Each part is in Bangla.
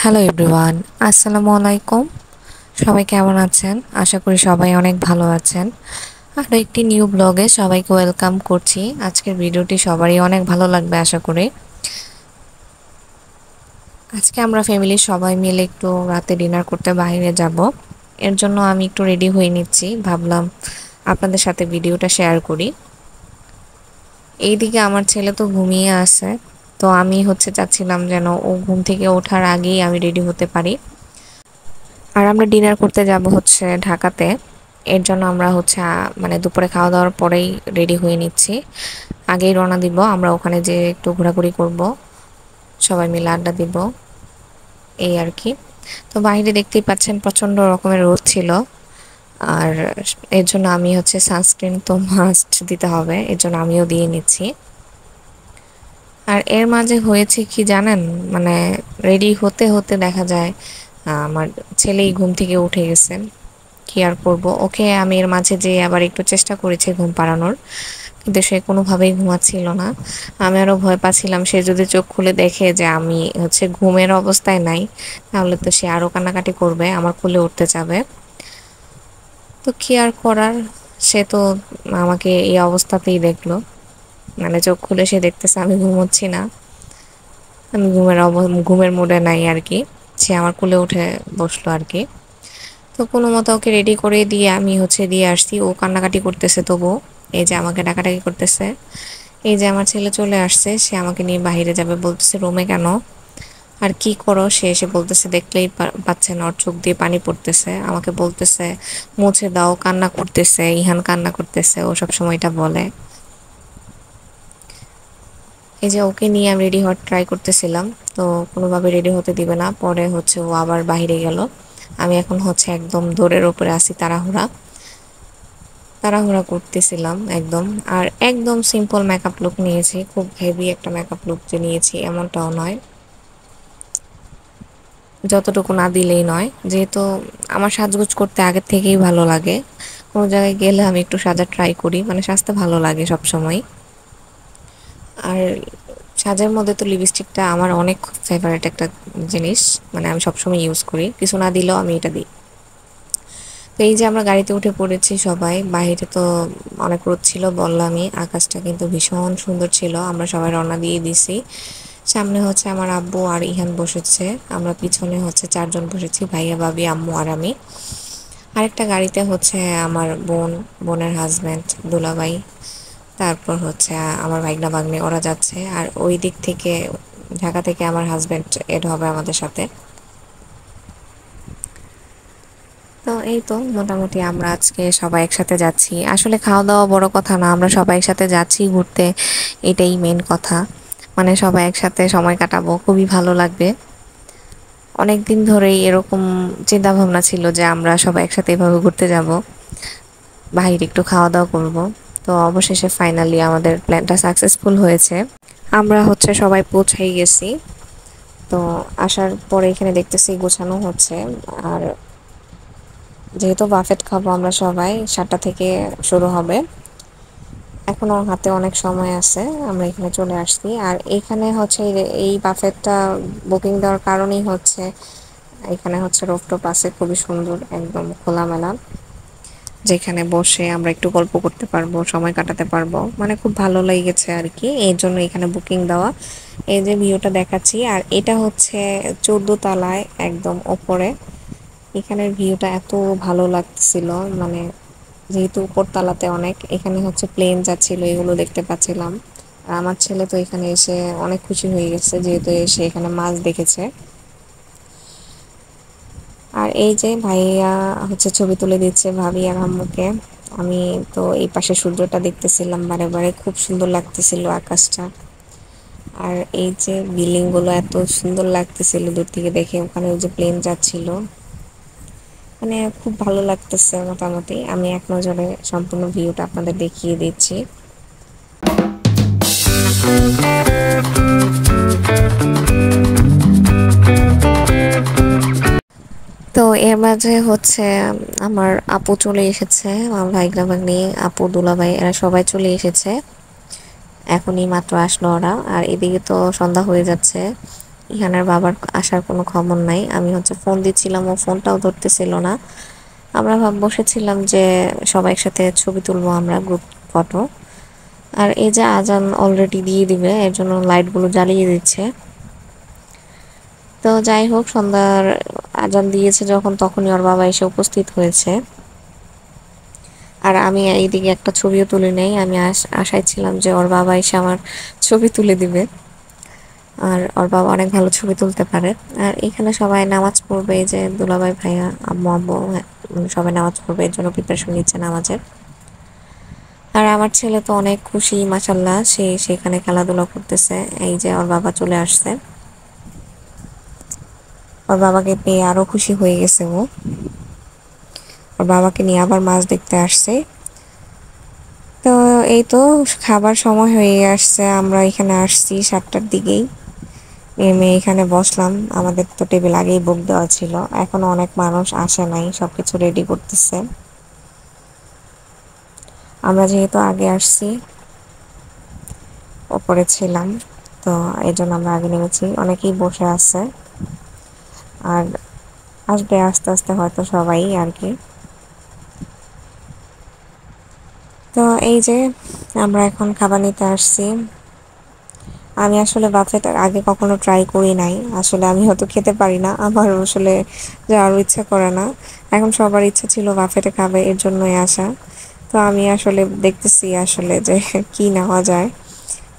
হ্যালো এভরিওয়ান, আসসালামু আলাইকুম। সবাই কেমন আছেন? আশা করি সবাই অনেক ভালো আছেন। আরও একটি নিউ ব্লগে সবাইকে ওয়েলকাম করছি। আজকের ভিডিওটি সবারই অনেক ভালো লাগবে আশা করি। আজকে আমরা ফ্যামিলির সবাই মিলে একটু রাতে ডিনার করতে বাইরে যাব। এর জন্য আমি একটু রেডি হয়ে নিচ্ছি। ভাবলাম আপনাদের সাথে ভিডিওটা শেয়ার করি। এইদিকে আমার ছেলে তো ঘুমিয়ে আছে, তো আমি চাচ্ছিলাম যেন ও ঘুম থেকে ওঠার আগেই আমি রেডি হতে পারি। আর আমরা ডিনার করতে যাব ঢাকাতে। এর জন্য আমরা মানে দুপুরে খাওয়া দাওয়ার পরেই রেডি হয়ে নিচ্ছি। আগেই রওনা দিব, আমরা ওখানে যেয়ে একটু ঘোরাঘুরি করব, সবাই মিলে আড্ডা দিব, এই আর কি। তো বাইরে দেখতেই পাচ্ছেন প্রচণ্ড রকমের রোদ ছিল। আর এর জন্য আমি সানস্ক্রিন তো মাস্ট দিতে হবে, এর জন্য আমিও দিয়ে নিচ্ছি। আর এর মাঝে হয়েছে কি জানেন, মানে রেডি হতে হতে দেখা যায় আমার ছেলেই ঘুম থেকে উঠে গেছে। কি আর করব, ওকে আমি এর মাঝে যে আবার একটু চেষ্টা করেছি ঘুম পাড়ানোর, কিন্তু সে কোনোভাবেই ঘুমাচ্ছিল না। আমি আরও ভয় পাচ্ছিলাম সে যদি চোখ খুলে দেখে যে আমি ঘুমের অবস্থায় নাই, তাহলে তো সে আরও কান্নাকাটি করবে, আমার কোলে উঠতে যাবে। তো কি আর করার, সে তো আমাকে এই অবস্থাতেই দেখলো। মানে চোখ খুলে সে দেখতেছে আমি ঘুমোচ্ছি না, আমি ঘুমের মুডে নাই আর কি। সে আমার কোলে উঠে বসলো আর কি। তো কোনো মতো ওকে রেডি করে দিয়ে আমি দিয়ে আসছি। ও কান্নাকাটি করতেছে, তবুও এই যে আমাকে ডাকাডাকি করতেছে। এই যে আমার ছেলে চলে আসছে, সে আমাকে নিয়ে বাইরে যাবে বলতেছে, রুমে কেন আর কি করো? সে এসে বলতেছে, দেখলেই পাচ্ছেন ওর চোখ দিয়ে পানি পড়তেছে, আমাকে বলতেছে মুছে দাও, কান্না করতেছে, ইহান কান্না করতেছে, ও সব সময়টা বলে। এই যে ওকে নিয়ে আমি রেডি হওয়ার ট্রাই করতেছিলাম, তো কোনোভাবে রেডি হতে দিবে না। পরে ও আবার বাইরে গেল। আমি এখন একদম দৌড়ের উপরে আসি, তাড়াহুড়া তাড়াহুড়া করতেছিলাম একদম। আর একদম সিম্পল মেকআপ লুক নিয়েছি, খুব হেভি একটা মেকআপ লুক যে নিয়েছি এমনটাও নয়, যতটুকু না দিলেই নয়। যেহেতু আমার সাজগোজ করতে আগের থেকেই ভালো লাগে, কোনো জায়গায় গেলে আমি একটু সাজা ট্রাই করি, মানে সাজতে ভালো লাগে সব সময়। আর সাজের মধ্যে তো লিপস্টিকটা আমার অনেক ফেভারিট একটা জিনিস, মানে আমি সবসময় ইউজ করি, কিছু না দিলেও আমি এটা দিই। তো এই যে আমরা গাড়িতে উঠে পড়েছি সবাই। বাইরে তো অনেক রোদ ছিল বললামই, আকাশটা কিন্তু ভীষণ সুন্দর ছিল। আমরা সবাই রওনা দিয়ে দিছি। সামনে আমার আব্বু আর ইহান বসেছে, আমরা পিছনে চারজন বসেছি, ভাইয়া ভাবি আম্মু আর আমি। আরেকটা গাড়িতে আমার বোনের হাজব্যান্ড দুলাভাই, তারপর আমার ভাইগনা ভাগ্নে, ওরা যাচ্ছে। আর ওই দিক থেকে ঢাকা থেকে আমার হাজব্যান্ড এড হবে আমাদের সাথে। তো এই তো মোটামুটি আমরা আজকে সবাই একসাথে যাচ্ছি। আসলে খাওয়া দাওয়া বড় কথা না, আমরা সবাই একসাথে যাচ্ছি ঘুরতে, এটাই মেন কথা। মানে সবাই একসাথে সময় কাটাবো, খুবই ভালো লাগবে। অনেক দিন ধরেই এরকম চিন্তা ভাবনা ছিল যে আমরা সবাই একসাথে এভাবে ঘুরতে যাব, বাইরে একটু খাওয়া দাওয়া করব। তো অবশেষে ফাইনালি আমাদের প্ল্যানটা সাকসেসফুল হয়েছে। আমরা সবাই পৌঁছেই গেছি। তো আসার পরে এখানে দেখতেছি গোছানো হচ্ছে। আর যেহেতু বাফেট খাবো আমরা সবাই, 7টা থেকে শুরু হবে, এখনো হাতে অনেক সময় আছে, আমরা এখানে চলে আসছি। আর এইখানে এই বাফেটটা বুকিং দেওয়ার কারণেই এখানে রোফটপ আছে, খুবই সুন্দর, একদম খোলামেলা, যেখানে বসে আমরা একটু গল্প করতে পারবো, সময় কাটাতে পারবো, মানে খুব ভালো লেগেছে আর কি, এই জন্য এখানে বুকিং দেওয়া। এই যে ভিউটা দেখাচ্ছি, আর এটা 14 তলায় একদম ওপরে। এখানের ভিউটা এত ভালো লাগছিল, মানে যেহেতু উপরতলাতে অনেক, এখানে প্লেন যাচ্ছিল, এগুলো দেখতে পাচ্ছিলাম। আর আমার ছেলে তো এখানে এসে অনেক খুশি হয়ে গেছে, যেহেতু এসে এখানে মাছ দেখেছে। আর এই যে ভাইয়া ছবি তুলে দিচ্ছে ভাবি আর আম্মুকে। আমি তো এই পাশে সূর্যটা দেখতেছিলাম বারে বারে, খুব সুন্দর লাগতেছিল আকাশটা। আর এই যে বিল্ডিং গুলো এত সুন্দর লাগতেছিল দূর থেকে দেখে, ওখানে ওই যে প্লেন যাচ্ছিল, মানে খুব ভালো লাগতেছে। মোটামুটি আমি এক নজরে সম্পূর্ণ ভিউটা আপনাদের দেখিয়ে দিচ্ছি। তো এর মাঝে আমার আপু চলে এসেছে, আমার ভাইগনা ভাগ্নি, আপু দুলাভাই, এরা সবাই চলে এসেছে, এখনই মাত্র আসলো ওরা। আর এদিকে তো সন্ধ্যা হয়ে যাচ্ছে, ইহানের বাবার আসার কোনো খবর নাই। আমি হচ্ছে ফোন দিচ্ছিলাম, ও ফোনটাও ধরতেছিল না। আমরা বসেছিলাম যে সবাই একসাথে ছবি তুলবো আমরা, গ্রুপ ফটো। আর এই যে আজান অলরেডি দিয়ে দিবে, এর জন্য লাইটগুলো জ্বালিয়ে দিচ্ছে। তো যাই হোক, সন্ধ্যার আজান দিয়েছে যখন, তখনই ওর বাবা এসে উপস্থিত হয়েছে। আর আমি এইদিকে একটা ছবিও তুলে নেই। আমি আশায় ছিলাম যে ওর বাবা এসে আমার ছবি তুলে দিবে। আর ওর বাবা অনেক ভালো ছবি তুলতে পারে। আর এখানে সবাই নামাজ পড়বে, এই যে দুলাভাই, ভাইয়া, আম্মু আব্বু, হ্যাঁ, সবাই নামাজ পড়বে, এর জন্য প্রিপারেশন নিচ্ছে নামাজের। আর আমার ছেলে তো অনেক খুশি, মাশাল্লাহ, সে সেখানে খেলাধুলা করতেছে। এই যে ওর বাবা চলে আসছে, ওর বাবাকে পেয়ে আরো খুশি হয়ে গেছে ও। ওর বাবাকে নিয়ে আবার মাছ দেখতে আসছে। তো এই তো খাবার সময় হয়ে আসছে, আমরা এখানে আসছি 7টার দিকেই। নেমে এখানে বসলাম, আমাদের তো টেবিল আগেই বুক দেওয়া ছিল, এখনো অনেক মানুষ আসে নাই, সবকিছু রেডি করতেছে। আমরা যেহেতু আগে আসছি, ওপরে ছিলাম, তো এই জন্য আমরা আগে নেমেছি। অনেকেই বসে আছে, আর আসবে আস্তে আস্তে হয়তো সবাই আর কি। তো এই যে আমরা এখন খাবার নিতে আসছি। আমি আসলে বাফেট আগে কখনো ট্রাই করি নাই, আসলে আমি হয়তো খেতে পারি না, আমার আসলে যাওয়ার ইচ্ছা করে না। এখন সবার ইচ্ছা ছিল বাফেটে খাবে, এর জন্যই আসা। তো আমি আসলে দেখতেছি আসলে যে কি নেওয়া যায়।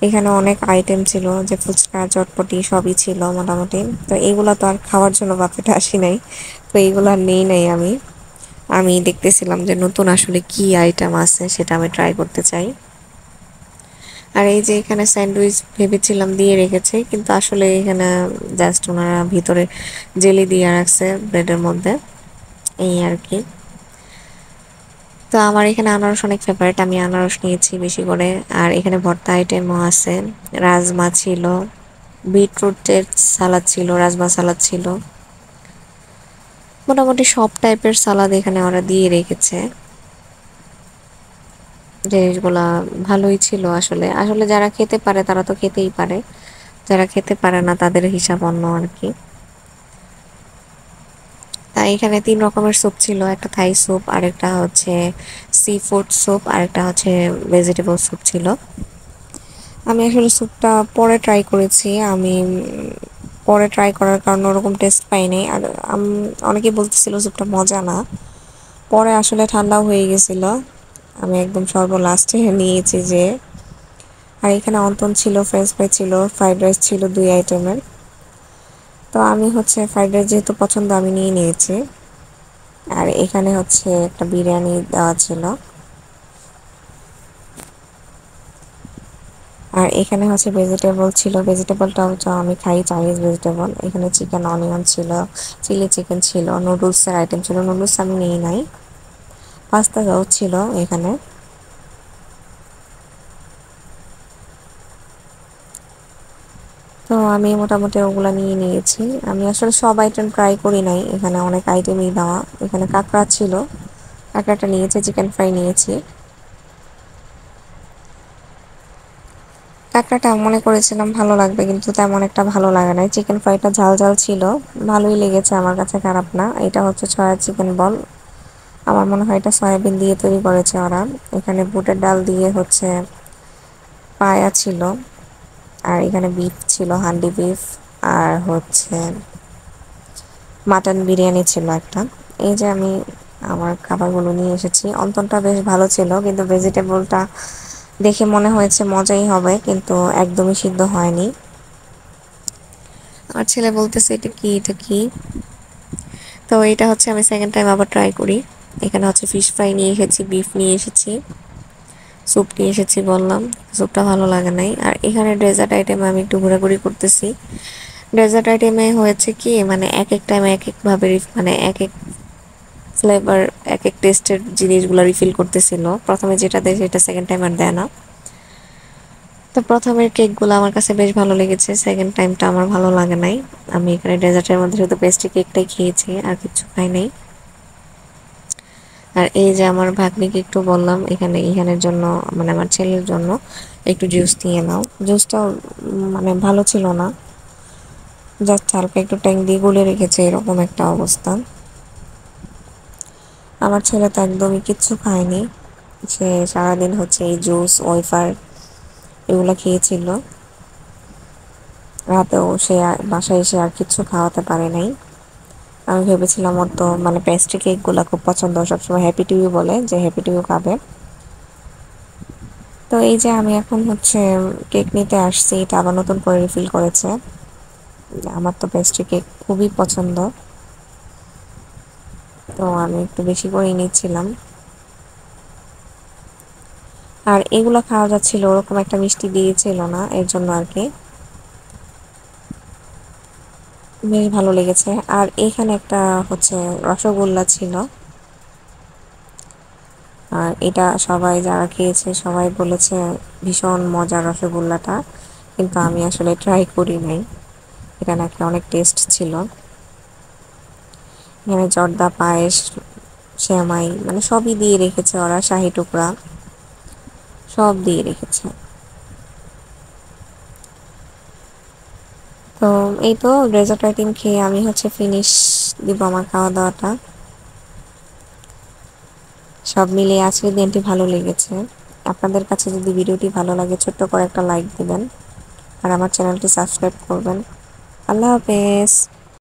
এখানে অনেক আইটেম ছিল, যে ফুচকা, চটপটি সবই ছিল মোটামুটি। তো এইগুলা তো আর খাওয়ার জন্য বাফেটে আসি নাই, তো এইগুলো আর নেই নাই আমি। আমি দেখতেছিলাম যে নতুন আসলে কি আইটেম আছে, সেটা আমি ট্রাই করতে চাই। আর এই যে এখানে স্যান্ডউইচ ভেবেছিলাম দিয়ে রেখেছে, কিন্তু আসলে এখানে জাস্ট ওনারা ভিতরে জেলি দিয়ে রাখছে ব্রেডের মধ্যে, এই আর কি। তো আমার এখানে আনারস অনেক ফেভারিট, আমি আনারস নিয়েছি বেশি করে। আর এখানে ভর্তা আইটেমও আছে, রাজমা ছিল, বিটরুটের সালাদ ছিল, রাজমা সালাদ ছিল, মোটামুটি সব টাইপের সালাদ এখানে ওরা দিয়ে রেখেছে। জিনিসগুলা ভালোই ছিল আসলে। আসলে যারা খেতে পারে তারা তো খেতেই পারে, যারা খেতে পারে না তাদের হিসাব অন্য আর কি। তাই এখানে 3 রকমের স্যুপ ছিল, একটা থাই স্যুপ, আরেকটা হচ্ছে সি ফুড স্যুপ, আরেকটা হচ্ছে ভেজিটেবল স্যুপ ছিল। আমি আসলে স্যুপটা পরে ট্রাই করেছি, আমি পরে ট্রাই করার কারণে ওরকম টেস্ট পাইনি। আর অনেকে বলতেছিল স্যুপটা মজা না, পরে আসলে ঠান্ডাও হয়ে গেছিল, আমি একদম সর্বলাস্টে নিয়েছি যে। আর এখানে অন্তন ছিল, ফ্রেঞ্চ ফ্রাই ছিল, ফ্রাইড রাইস ছিল 2 আইটেমের। তো আমি হচ্ছে ফ্রাইড রাইস যেহেতু পছন্দ, আমি নিয়ে নিয়েছি। আর এখানে হচ্ছে একটা বিরিয়ানি দেওয়া ছিল। আর এখানে হচ্ছে ভেজিটেবল ছিল, ভেজিটেবলটা হচ্ছে আমি খাই চাইনিজ ভেজিটেবল। এখানে চিকেন অনিয়ন ছিল, চিলি চিকেন ছিল, নুডলসের আইটেম ছিল, নুডলস আমি নিই নাই। পাস্তাও ছিল এখানে। তো আমি মোটামুটি ওগুলা নিয়ে নিয়েছি। আমি আসলে সব আইটেম ট্রাই করি নাই, এখানে অনেক আইটেমই দেওয়া। এখানে কাঁকড়া ছিল, কাঁকড়াটা নিয়েছি, চিকেন ফ্রাই নিয়েছি। কাঁকড়াটা মনে করেছিলাম ভালো লাগবে, কিন্তু তেমন একটা ভালো লাগে নাই। চিকেন ফ্রাইটা ঝাল ঝাল ছিল, ভালোই লেগেছে, আমার কাছে খারাপ না। এটা হচ্ছে সয়া চিকেন বল, আমার মনে হয় এটা সয়াবিন দিয়ে তৈরি করেছে ওরা। এখানে বুটের ডাল দিয়ে হচ্ছে পায়া ছিল। আর এখানে বিফ ছিল, হান্ডি বিফ। আর হচ্ছে মাটন বিরিয়ানি ছিল একটা। এই যে আমি আমার খাবারগুলো নিয়ে এসেছি। অন্তনটা বেশ ভালো ছিল, কিন্তু ভেজিটেবলটা দেখে মনে হয়েছে মজাই হবে, কিন্তু একদমই সিদ্ধ হয়নি। আমার ছেলে বলতেছে এটা কি, এটা কি। তো এটা হচ্ছে আমি সেকেন্ড টাইম আবার ট্রাই করি। এখানে হচ্ছে ফিশ ফ্রাই নিয়ে এসেছি, বিফ নিয়ে এসেছি, স্যুপ নিয়ে এসেছি, বললাম স্যুপটা ভালো লাগে নাই। আর এখানে ডেজার্ট আইটেমে আমি একটু ঘোরাঘুরি করতেছি। ডেজার্ট আইটেমে হয়েছে কি, মানে এক এক টাইমে এক এক ভাবে মানে এক এক ফ্লেভার, এক এক টেস্টের জিনিসগুলো রিফিল করতেছিল। প্রথমে যেটা দেয় সেটা সেকেন্ড টাইম আর দেয় না। তো প্রথমের কেকগুলো আমার কাছে বেশ ভালো লেগেছে, সেকেন্ড টাইমটা আমার ভালো লাগে নাই। আমি এখানে ডেজার্টের মধ্যে শুধু পেস্ট্রি কেকটাই খেয়েছি, আর কিছু খাই নাই। আর এই যে আমার ভাগ্নিকে একটু বললাম এখানে ইহানের জন্য, মানে আমার ছেলের জন্য একটু জুস নিয়ে নাও। জুসটাও মানে ভালো ছিল না, জাস্ট হালকা একটু ট্যাং দিয়ে গুলে রেখেছে, এরকম একটা অবস্থা। আমার ছেলে তো একদমই কিচ্ছু খায়নি, সে সারাদিন হচ্ছে এই জুস ওয়েফার এগুলো খেয়েছিল। রাতেও সে বাসায় এসে আর কিচ্ছু খাওয়াতে পারে নাই। আমি ভেবেছিলাম ওর তো মানে পেস্ট্রি কেকগুলো খুব পছন্দ, সবসময় হ্যাপি টিউ বলে যে হ্যাপি টিউ খাবে। তো এই যে আমি এখন হচ্ছে কেক নিতে আসছি, এটা আবার নতুন করে রিফিল করেছে। আমার তো পেস্ট্রি কেক খুবই পছন্দ, তো আমি একটু বেশি করেই নিচ্ছিলাম। আর এগুলো খাওয়া যাচ্ছিল, ওরকম একটা মিষ্টি দিয়েছিল না, এর জন্য আর কি বেশ ভালো লেগেছে। আর এখানে একটা হচ্ছে রসগোল্লা ছিল, আর এটা সবাই যারা খেয়েছে সবাই বলেছে ভীষণ মজার রসগোল্লাটা, কিন্তু আমি আসলে ট্রাই করি নাই। এটা নাকি অনেক টেস্ট ছিল। এখানে জর্দা পায়েস, সেমাই মানে সবই দিয়ে রেখেছে ওরা, শাহি টুকরা সব দিয়ে রেখেছে। তো এই তো ডেজার্ট আইটেম খেয়ে আমি হচ্ছে ফিনিশ দিব আমার খাওয়া দাওয়াটা। সব মিলিয়ে আজকের দিনটি ভালো লেগেছে। আপনাদের কাছে যদি ভিডিওটি ভালো লাগে ছোট্ট করে একটা লাইক দিবেন, আর আমার চ্যানেলটি সাবস্ক্রাইব করবেন। আল্লাহ হাফেজ।